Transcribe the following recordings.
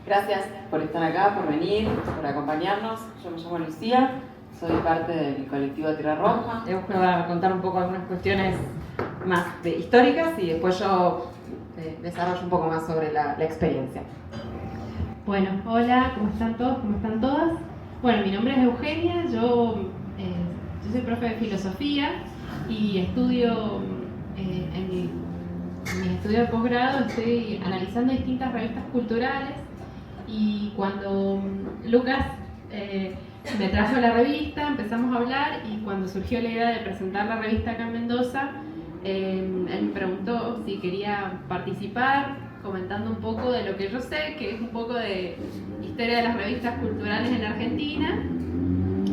Gracias por estar acá, por venir, por acompañarnos. Yo me llamo Lucía, soy parte del colectivo Tierra Roja. Hemos a contar un poco algunas cuestiones más históricas y después yo desarrollo un poco más sobre la experiencia. Bueno, hola, ¿cómo están todos? ¿Cómo están todas? Bueno, mi nombre es Eugenia, yo soy profe de filosofía y estudio en mi estudio de posgrado, estoy analizando distintas revistas culturales y cuando Lucas me trajo la revista, empezamos a hablar y cuando surgió la idea de presentar la revista acá en Mendoza, él me preguntó si quería participar comentando un poco de lo que yo sé, que es un poco de historia de las revistas culturales en Argentina,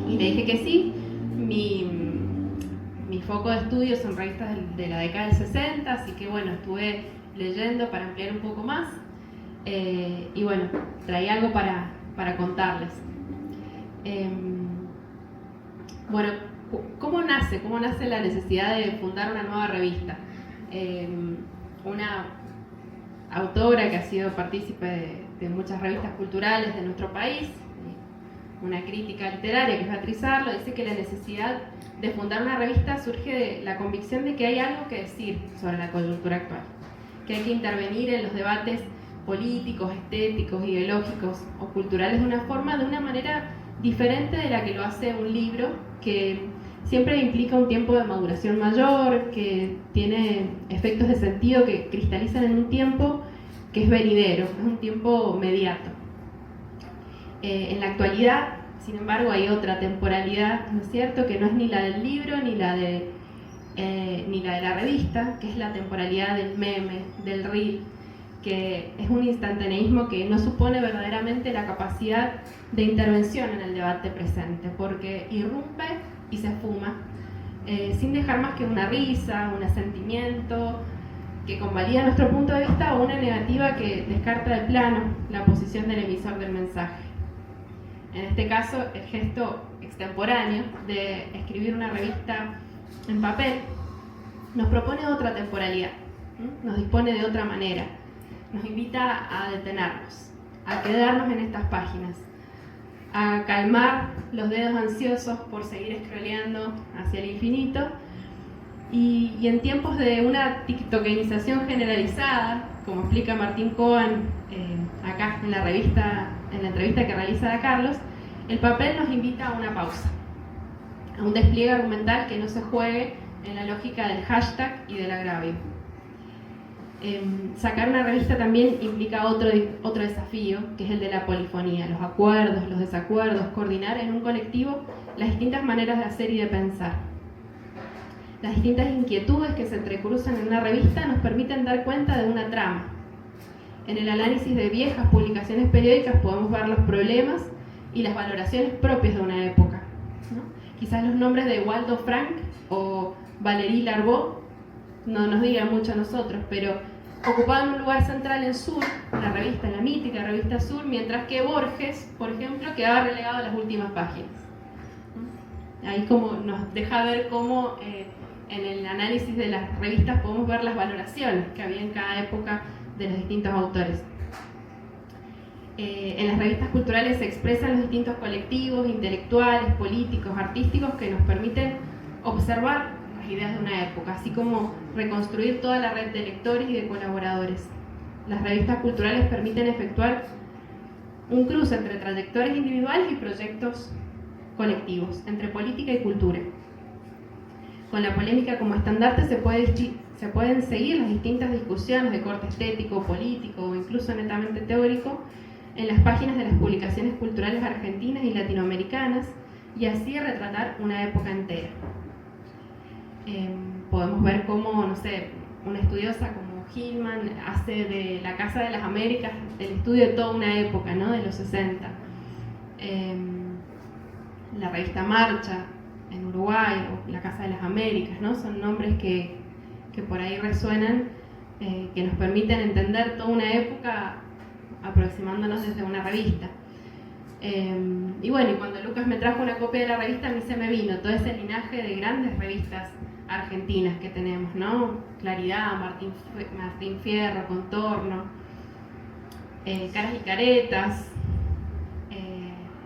y le dije que sí. Mi foco de estudio son revistas de la década del 60, así que bueno, estuve leyendo para ampliar un poco más, y bueno, traía algo para contarles. Bueno, ¿cómo nace la necesidad de fundar una nueva revista? Una autora que ha sido partícipe de muchas revistas culturales de nuestro país, una crítica literaria que es Beatriz Arlo, dice que la necesidad de fundar una revista surge de la convicción de que hay algo que decir sobre la coyuntura actual, que hay que intervenir en los debates políticos, estéticos, ideológicos o culturales de una manera diferente de la que lo hace un libro, que siempre implica un tiempo de maduración mayor, que tiene efectos de sentido que cristalizan en un tiempo que es venidero, es un tiempo mediato. En la actualidad, sin embargo, hay otra temporalidad, ¿no es cierto?, que no es ni la del libro ni la de la revista, que es la temporalidad del meme, del reel, que es un instantaneísmo que no supone verdaderamente la capacidad de intervención en el debate presente, porque irrumpe y se fuma, sin dejar más que una risa, un asentimiento que convalida nuestro punto de vista o una negativa que descarta de plano la posición del emisor del mensaje. En este caso, el gesto extemporáneo de escribir una revista en papel nos propone otra temporalidad, nos dispone de otra manera, nos invita a detenernos, a quedarnos en estas páginas, a calmar los dedos ansiosos por seguir scrolleando hacia el infinito, y en tiempos de una tiktokenización generalizada, como explica Martín Cohen acá en la entrevista que realiza a Carlos, el papel nos invita a una pausa, a un despliegue argumental que no se juegue en la lógica del hashtag y del agravio. Sacar una revista también implica otro desafío, que es el de la polifonía, los acuerdos, los desacuerdos, coordinar en un colectivo las distintas maneras de hacer y de pensar. Las distintas inquietudes que se entrecruzan en una revista nos permiten dar cuenta de una trama. En el análisis de viejas publicaciones periódicas podemos ver los problemas y las valoraciones propias de una época, ¿no? Quizás los nombres de Waldo Frank o Valéry Larbaud no nos digan mucho a nosotros, pero ocupaban un lugar central en Sur, en la mítica revista Sur, mientras que Borges, por ejemplo, quedaba relegado a las últimas páginas. Ahí como nos deja ver cómo en el análisis de las revistas podemos ver las valoraciones que había en cada época de los distintos autores. En las revistas culturales se expresan los distintos colectivos, intelectuales, políticos, artísticos que nos permiten observar las ideas de una época, así como reconstruir toda la red de lectores y de colaboradores. Las revistas culturales permiten efectuar un cruce entre trayectorias individuales y proyectos colectivos, entre política y cultura. Con la polémica como estandarte se pueden seguir las distintas discusiones de corte estético, político o incluso netamente teórico en las páginas de las publicaciones culturales argentinas y latinoamericanas y así retratar una época entera. Podemos ver cómo, no sé, una estudiosa como Hillman hace de la Casa de las Américas el estudio de toda una época, ¿no?, de los 60. La revista Marcha en Uruguay o la Casa de las Américas, ¿no? Son nombres que por ahí resuenan, que nos permiten entender toda una época aproximándonos desde una revista. Y bueno, y cuando Lucas me trajo una copia de la revista, a mí se me vino todo ese linaje de grandes revistas argentinas que tenemos, ¿no? Claridad, Martín Fierro, Contorno. Caras y Caretas,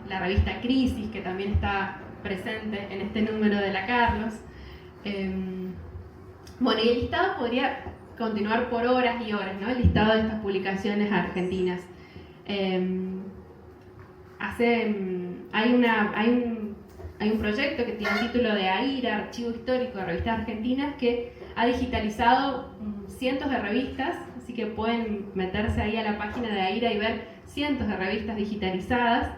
la revista Crisis, que también está presente en este número de la Carlos. Bueno, y el listado podría continuar por horas y horas, ¿no? El listado de estas publicaciones argentinas. Hay un proyecto que tiene el título de AIRA, Archivo Histórico de Revistas Argentinas, que ha digitalizado cientos de revistas, así que pueden meterse ahí a la página de AIRA y ver cientos de revistas digitalizadas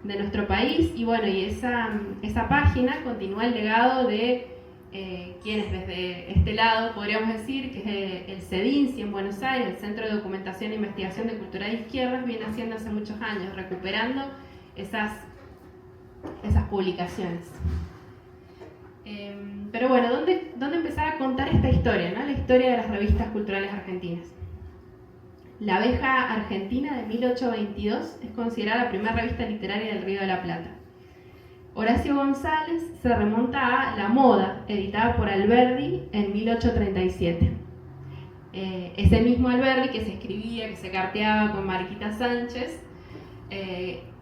de nuestro país. Y bueno, y esa página continúa el legado de quienes desde este lado podríamos decir que el CEDINCI en Buenos Aires, el Centro de Documentación e Investigación de Cultura de Izquierdas, viene haciendo hace muchos años, recuperando esas publicaciones. Pero bueno, ¿dónde empezar a contar esta historia, ¿no? La historia de las revistas culturales argentinas? La Abeja Argentina de 1822 es considerada la primera revista literaria del Río de la Plata. Horacio González se remonta a La Moda, editada por Alberdi en 1837. Ese mismo Alberdi que se escribía, que se carteaba con Mariquita Sánchez,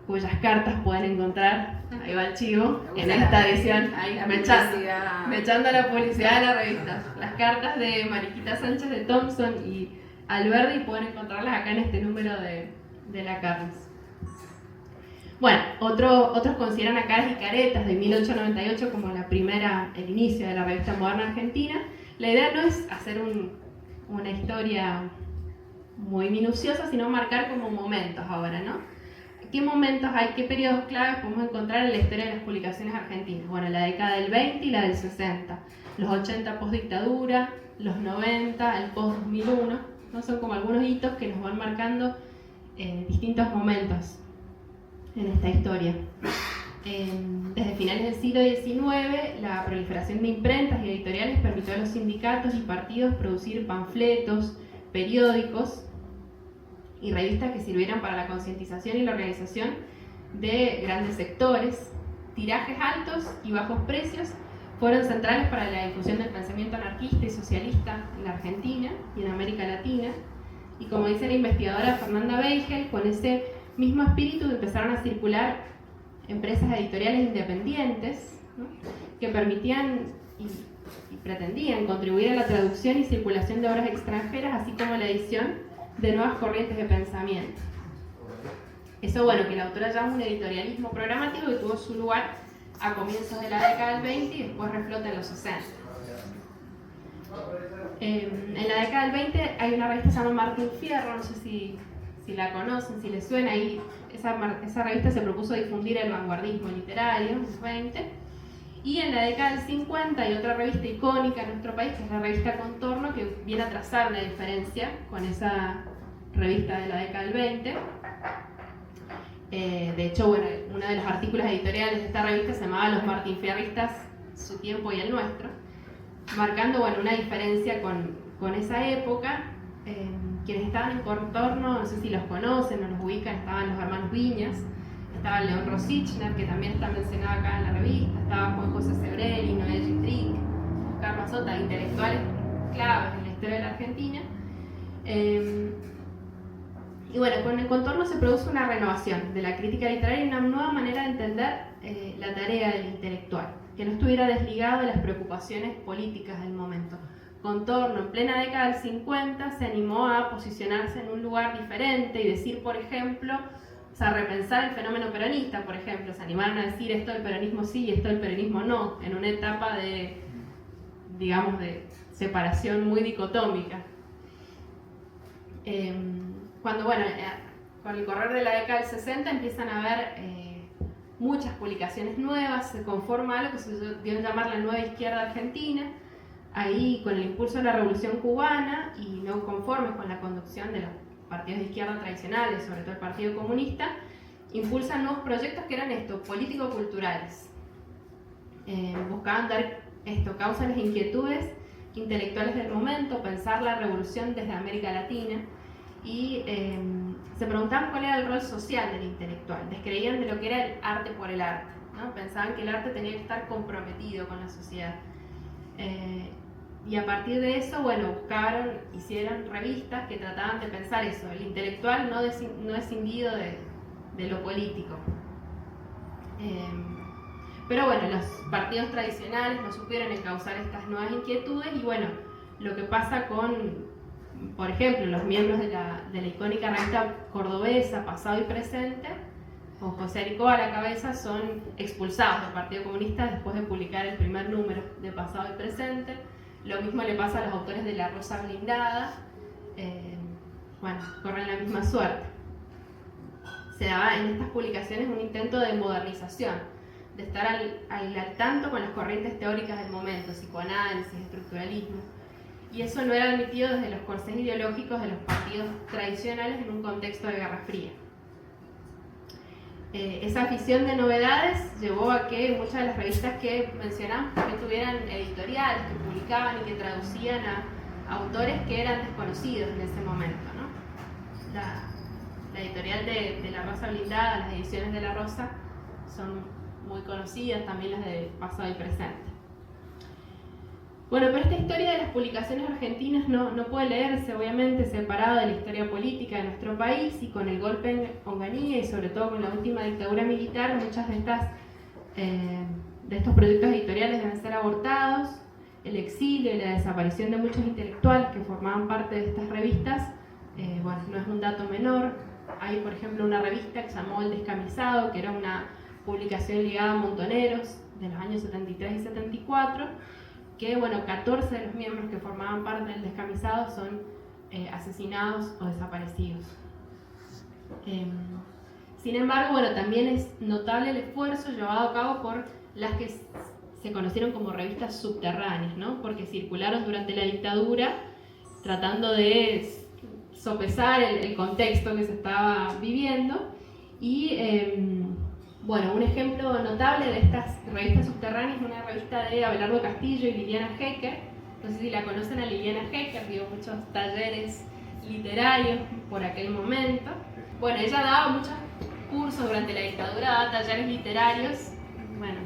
cuyas cartas pueden encontrar, ahí va el chivo, en esta edición, ahí mechando la publicidad de la revista. Las cartas de Mariquita Sánchez de Thompson y Alberdi pueden encontrarlas acá en este número de la Carlos. Bueno, otros consideran a Caras y Caretas de 1898 como el inicio de la revista moderna argentina. La idea no es hacer una historia muy minuciosa, sino marcar como momentos ahora, ¿no? ¿Qué momentos hay, qué periodos claves podemos encontrar en la historia de las publicaciones argentinas? Bueno, la década del 20 y la del 60, los 80 post-dictadura, los 90, el post-2001, ¿no? Son como algunos hitos que nos van marcando distintos momentos en esta historia. Desde finales del siglo XIX, la proliferación de imprentas y editoriales permitió a los sindicatos y partidos producir panfletos, periódicos y revistas que sirvieran para la concientización y la organización de grandes sectores. Tirajes altos y bajos precios fueron centrales para la difusión del pensamiento anarquista y socialista en la Argentina y en América Latina. Y como dice la investigadora Fernanda Beigel, con ese mismo espíritu empezaron a circular empresas editoriales independientes, ¿no? Que permitían y pretendían contribuir a la traducción y circulación de obras extranjeras, así como la edición de nuevas corrientes de pensamiento. Eso, bueno, que la autora llama un editorialismo programático que tuvo su lugar a comienzos de la década del 20 y después reflota en los 60. En la década del 20 hay una revista que se llama Martín Fierro, no sé si la conocen, si les suena. Ahí esa revista se propuso difundir el vanguardismo literario en los 20. Y en la década del 50 hay otra revista icónica en nuestro país, que es la revista Contorno, que viene a trazar una diferencia con esa revista de la década del 20. De hecho, bueno, uno de los artículos editoriales de esta revista se llamaba Los martinfierristas, su tiempo y el nuestro, marcando, bueno, una diferencia con esa época. Quienes estaban en Contorno, no sé si los conocen o los ubican, estaban los hermanos Viñas, estaba León Rosichner, que también está mencionado acá en la revista, estaba Juan José Sebrelli, Noel Gitric, Oscar Mazota, intelectuales claves en la historia de la Argentina. Y bueno, con el Contorno se produce una renovación de la crítica literaria y una nueva manera de entender la tarea del intelectual, que no estuviera desligado de las preocupaciones políticas del momento. Contorno, en plena década del 50, se animó a posicionarse en un lugar diferente y decir, por ejemplo, o sea, repensar el fenómeno peronista, por ejemplo. Se animaron a decir esto del peronismo sí y esto del peronismo no, en una etapa de, digamos, de separación muy dicotómica. Cuando, bueno, con el correr de la década del 60 empiezan a haber muchas publicaciones nuevas, se conforma algo que se dio a llamar la nueva izquierda argentina. Ahí, con el impulso de la Revolución Cubana y no conformes con la conducción de los partidos de izquierda tradicionales, sobre todo el Partido Comunista, impulsan nuevos proyectos que eran político-culturales. Buscaban dar causa a las inquietudes intelectuales del momento, pensar la revolución desde América Latina y se preguntaban cuál era el rol social del intelectual. Descreían de lo que era el arte por el arte, ¿no? Pensaban que el arte tenía que estar comprometido con la sociedad. Y a partir de eso, bueno, hicieron revistas que trataban de pensar eso, el intelectual no escindido de lo político. Pero bueno, los partidos tradicionales no supieron encauzar estas nuevas inquietudes y bueno, lo que pasa con, por ejemplo, los miembros de la icónica revista cordobesa Pasado y Presente, con José Aricó a la cabeza, son expulsados del Partido Comunista después de publicar el primer número de Pasado y Presente. Lo mismo le pasa a los autores de La Rosa Blindada, bueno, corren la misma suerte. Se daba en estas publicaciones un intento de modernización, de estar al tanto con las corrientes teóricas del momento, psicoanálisis, estructuralismo, y eso no era admitido desde los corsés ideológicos de los partidos tradicionales en un contexto de Guerra Fría. Esa afición de novedades llevó a que muchas de las revistas que mencionamos también tuvieran editoriales que publicaban y que traducían a autores que eran desconocidos en ese momento, ¿no? La editorial de La Rosa Blindada, las ediciones de La Rosa, son muy conocidas, también las de Pasado y Presente. Bueno, pero esta historia de las publicaciones argentinas no puede leerse, obviamente, separada de la historia política de nuestro país, y con el golpe en Onganía y sobre todo con la última dictadura militar, muchas de estos proyectos editoriales deben ser abortados. El exilio y la desaparición de muchos intelectuales que formaban parte de estas revistas, bueno, no es un dato menor. Hay, por ejemplo, una revista que se llamó El Descamisado, que era una publicación ligada a montoneros de los años 73 y 74, que, bueno, 14 de los miembros que formaban parte del Descamisado son asesinados o desaparecidos. Sin embargo, bueno, también es notable el esfuerzo llevado a cabo por las que se conocieron como revistas subterráneas, ¿no? Porque circularon durante la dictadura tratando de sopesar el contexto que se estaba viviendo y bueno, un ejemplo notable de estas revistas subterráneas es una revista de Abelardo Castillo y Liliana Hecker. No sé si la conocen a Liliana Hecker, dio muchos talleres literarios por aquel momento. Bueno, ella daba muchos cursos durante la dictadura, daba talleres literarios. Bueno,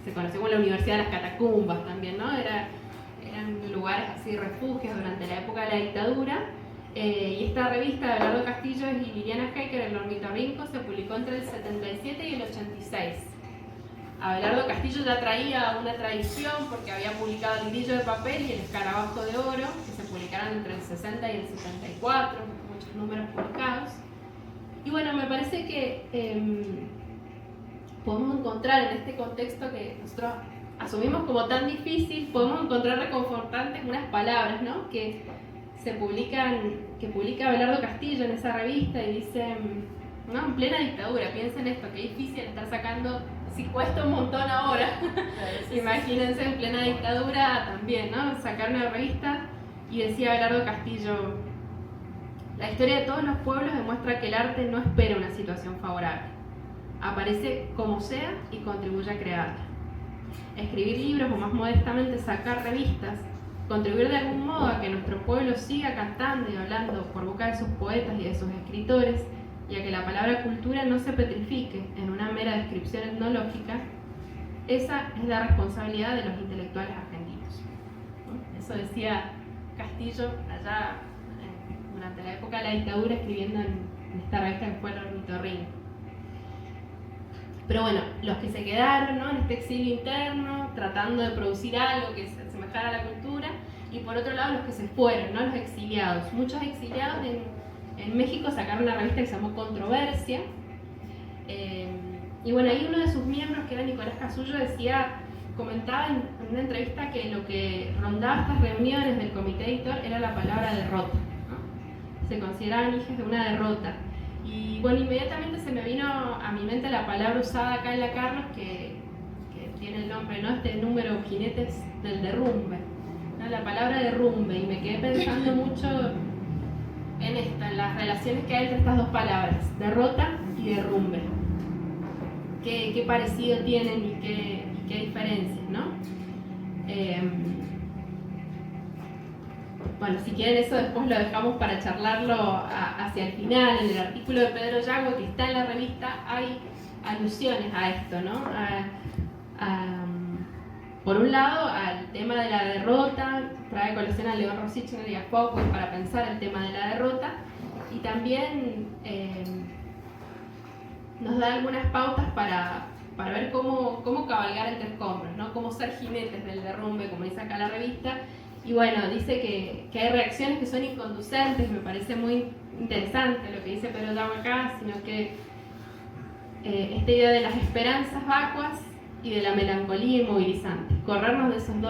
se conoció como la Universidad de las Catacumbas también, ¿no? Eran lugares así, refugios durante la época de la dictadura. Y esta revista de Abelardo Castillo y Liliana Hecker, El Ornitorrinco, se publicó entre el 77 y el 86. Abelardo Castillo ya traía una tradición porque había publicado El Grillo de Papel y El Escarabajo de Oro, que se publicaron entre el 60 y el 74, muchos números publicados. Y bueno, me parece que podemos encontrar en este contexto que nosotros asumimos como tan difícil, podemos encontrar reconfortantes unas palabras, ¿no? que publica Abelardo Castillo en esa revista y dicen, ¿no? En plena dictadura, piensen esto, qué difícil estar sacando, si cuesta un montón ahora, imagínense en plena dictadura también, ¿no? Sacar una revista, y decía Abelardo Castillo, la historia de todos los pueblos demuestra que el arte no espera una situación favorable, aparece como sea y contribuye a crearla. Escribir libros o más modestamente sacar revistas, contribuir de algún modo a que nuestro pueblo siga cantando y hablando por boca de sus poetas y de sus escritores, y a que la palabra cultura no se petrifique en una mera descripción etnológica, esa es la responsabilidad de los intelectuales argentinos. Eso decía Castillo allá durante la época de la dictadura, escribiendo en esta revista que fue El Ornitorrinco. Pero bueno, los que se quedaron, ¿no? En este exilio interno, tratando de producir algo que se asemejara a la cultura, y por otro lado los que se fueron, ¿no? Los exiliados. Muchos exiliados en México sacaron una revista que se llamó Controversia, y bueno, ahí uno de sus miembros, que era Nicolás Casullo, comentaba en una entrevista que lo que rondaba estas reuniones del comité editor era la palabra derrota, ¿no? Se consideraban hijas de una derrota. Y bueno, inmediatamente se me vino a mi mente la palabra usada acá en la Carlos, que tiene el nombre, ¿no? Este número Jinetes del Derrumbe, ¿no? La palabra derrumbe, y me quedé pensando mucho en las relaciones que hay entre estas dos palabras, derrota y derrumbe. Qué parecido tienen y qué diferencias, ¿no? Bueno, si quieren eso después lo dejamos para charlarlo hacia el final. En el artículo de Pedro Yagüe que está en la revista hay alusiones a esto, ¿no? por un lado, al tema de la derrota, trae a colación a León Rosichner y a Foucault para pensar el tema de la derrota, y también nos da algunas pautas para ver cómo cabalgar entre escombros, ¿no? Cómo ser jinetes del derrumbe, como dice acá la revista. Y bueno, dice que hay reacciones que son inconducentes, me parece muy interesante lo que dice Pedro Llama acá, sino que esta idea de las esperanzas vacuas y de la melancolía inmovilizante, corrernos de esos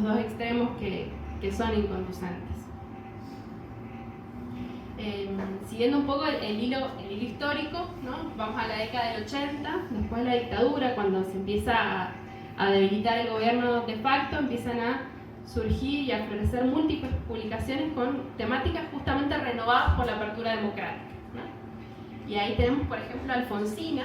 dos extremos que son inconducentes. Siguiendo un poco el hilo histórico, ¿no? Vamos a la década del 80, después de la dictadura, cuando se empieza a debilitar el gobierno de facto, empiezan a surgir y a florecer múltiples publicaciones con temáticas justamente renovadas por la apertura democrática, ¿no? Y ahí tenemos, por ejemplo, Alfonsina,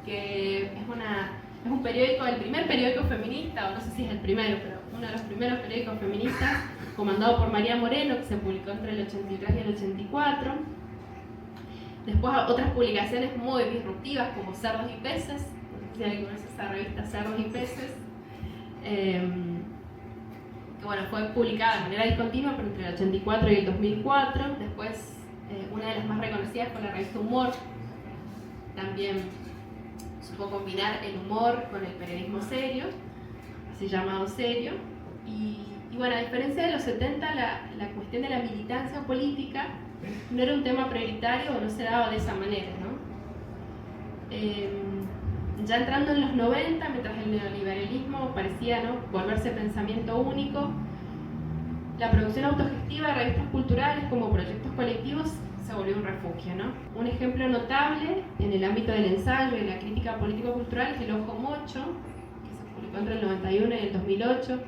que es un periódico, el primer periódico feminista, o no sé si es el primero, pero uno de los primeros periódicos feministas, comandado por María Moreno, que se publicó entre el 83 y el 84. Después otras publicaciones muy disruptivas como Cerdos y Peces, no sé si alguien conoce esa revista Cerdos y Peces, que bueno, fue publicada de manera discontinua pero entre el 84 y el 2004. Después una de las más reconocidas fue la revista Humor, también supo combinar el humor con el periodismo serio, así llamado serio. Y bueno, a diferencia de los 70, la cuestión de la militancia política no era un tema prioritario o no se daba de esa manera, ¿no? Ya entrando en los 90, mientras el neoliberalismo parecía, ¿no?, volverse pensamiento único, la producción autogestiva de revistas culturales como proyectos colectivos se volvió un refugio, ¿no? Un ejemplo notable en el ámbito del ensayo y la crítica político-cultural es El Ojo Mocho, que se publicó entre el 91 y el 2008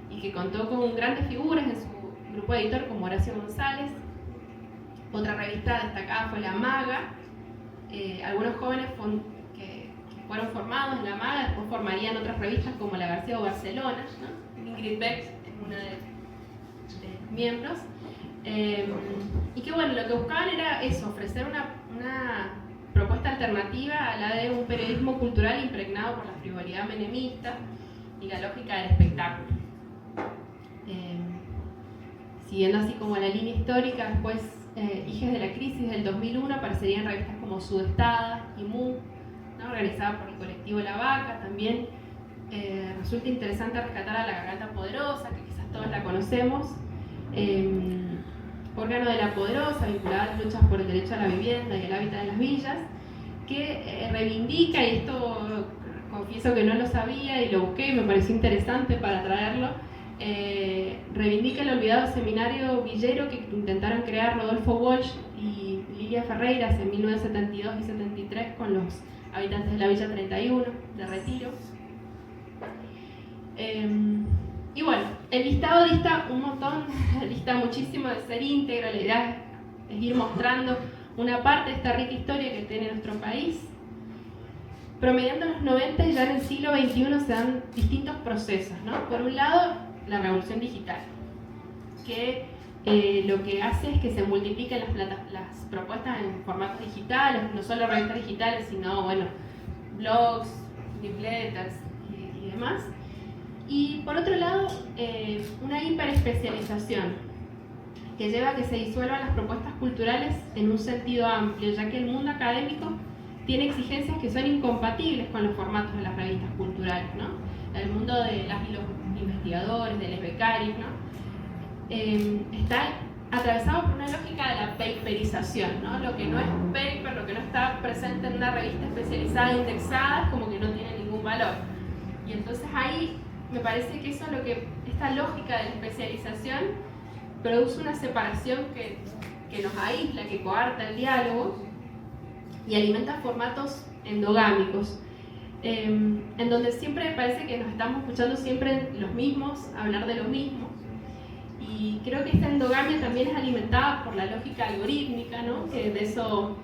y que contó con grandes figuras en su grupo editor como Horacio González. Otra revista destacada fue La Maga. Algunos jóvenes que fueron formados en La Maga después formarían otras revistas como La García o Barcelona, ¿no? Ingrid Beck es una de los miembros. Y que bueno, lo que buscaban era eso, ofrecer una propuesta alternativa a la de un periodismo cultural impregnado por la frivolidad menemista y la lógica del espectáculo. Siguiendo así como la línea histórica, después Hijes de la Crisis del 2001 aparecerían revistas como Sudestada y Mu, ¿no?, organizada por el colectivo La Vaca. También resulta interesante rescatar a La Garganta Poderosa, que quizás todos la conocemos, órgano de La Poderosa, vinculada a las luchas por el derecho a la vivienda y el hábitat en las villas, que reivindica, y esto confieso que no lo sabía y lo busqué y me pareció interesante para traerlo, reivindica el olvidado seminario villero que intentaron crear Rodolfo Walsh y Lilia Ferreiras en 1972 y 73 con los habitantes de la Villa 31 de Retiro. Y bueno, el listado dista un montón, dista muchísimo de ser íntegro. La idea es ir mostrando una parte de esta rica historia que tiene nuestro país. Promediando los 90 y ya en el siglo XXI se dan distintos procesos, ¿no? Por un lado, la revolución digital, que lo que hace es que se multipliquen las propuestas en formatos digitales, no solo revistas digitales, sino, bueno, blogs, newsletters y demás. Y por otro lado, una hiperespecialización que lleva a que se disuelvan las propuestas culturales en un sentido amplio, ya que el mundo académico tiene exigencias que son incompatibles con los formatos de las revistas culturales, ¿no? El mundo de los investigadores, de los becarios, ¿no? Está atravesado por una lógica de la paperización, ¿no? Lo que no es paper, lo que no está presente en una revista especializada e indexada, es como que no tiene ningún valor. Y entonces ahí me parece que eso es lo que, esta lógica de la especialización produce una separación que nos aísla, que coarta el diálogo y alimenta formatos endogámicos, en donde siempre parece que nos estamos escuchando siempre los mismos, hablar de lo mismo. Y creo que esta endogamia también es alimentada por la lógica algorítmica, ¿no?, que de eso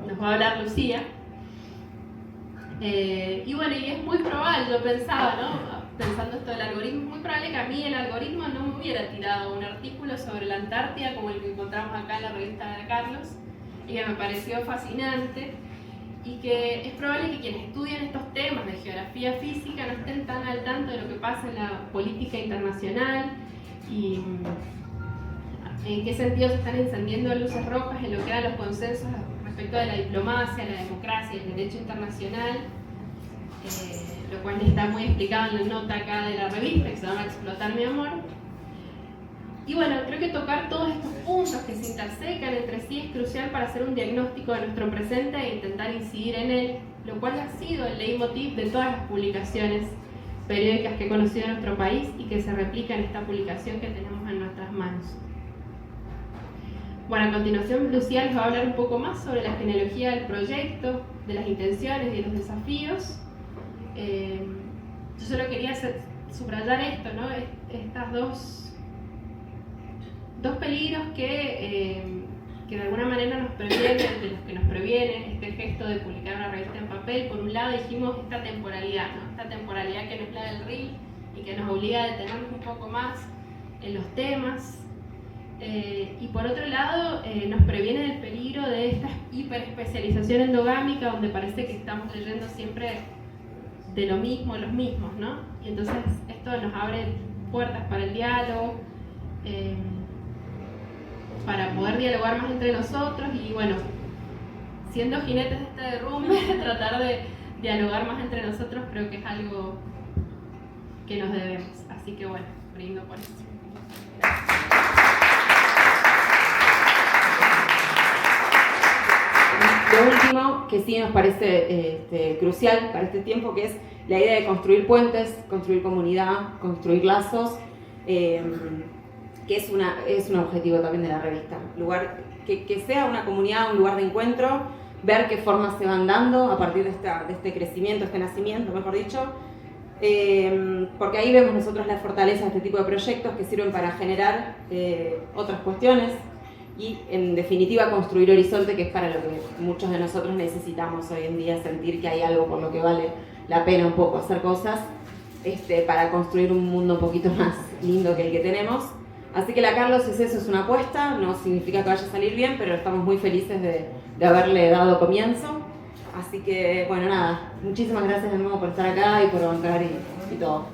nos va a hablar Lucía. Y bueno, y es muy probable, yo pensaba, ¿no?, pensando esto del algoritmo, es muy probable que a mí el algoritmo no me hubiera tirado un artículo sobre la Antártida como el que encontramos acá en la revista de Carlos, y que me pareció fascinante. y que es probable que quienes estudian estos temas de geografía física no estén tan al tanto de lo que pasa en la política internacional y en qué sentido se están encendiendo luces rojas en lo que eran los consensos respecto de la diplomacia, la democracia y el derecho internacional, lo cual está muy explicado en la nota acá de la revista que se llama Explotar mi amor. Y bueno, creo que tocar todos estos puntos que se intersecan entre sí es crucial para hacer un diagnóstico de nuestro presente e intentar incidir en él, lo cual ha sido el leitmotiv de todas las publicaciones periódicas que he conocido en nuestro país y que se replica en esta publicación que tenemos en nuestras manos. Bueno, a continuación Lucía les va a hablar un poco más sobre la genealogía del proyecto, de las intenciones y de los desafíos. Yo solo quería subrayar esto, ¿no? Estas dos peligros que de alguna manera nos previenen, de los que nos previene este gesto de publicar una revista en papel. Por un lado dijimos esta temporalidad, ¿no? Esta temporalidad que no es la del reel y que nos obliga a detenernos un poco más en los temas. Y por otro lado nos previene del peligro de esta hiperespecialización endogámica donde parece que estamos leyendo siempre de lo mismo, los mismos, ¿no? Y entonces esto nos abre puertas para el diálogo, para poder dialogar más entre nosotros y bueno, siendo jinetes de este derrumbe, tratar de dialogar más entre nosotros creo que es algo que nos debemos. Así que bueno, brindo por eso. Lo último que sí nos parece crucial para este tiempo, que es la idea de construir puentes, construir comunidad, construir lazos, que es un objetivo también de la revista. Que sea una comunidad, un lugar de encuentro, ver qué formas se van dando a partir de este crecimiento, este nacimiento, mejor dicho, porque ahí vemos nosotros la fortaleza de este tipo de proyectos que sirven para generar otras cuestiones y en definitiva construir horizonte, que es para lo que muchos de nosotros necesitamos hoy en día, sentir que hay algo por lo que vale la pena un poco hacer cosas, para construir un mundo un poquito más lindo que el que tenemos. Así que la Carlos es eso, es una apuesta, no significa que vaya a salir bien, pero estamos muy felices de haberle dado comienzo. Así que, bueno, nada, muchísimas gracias de nuevo por estar acá y por bancar y todo.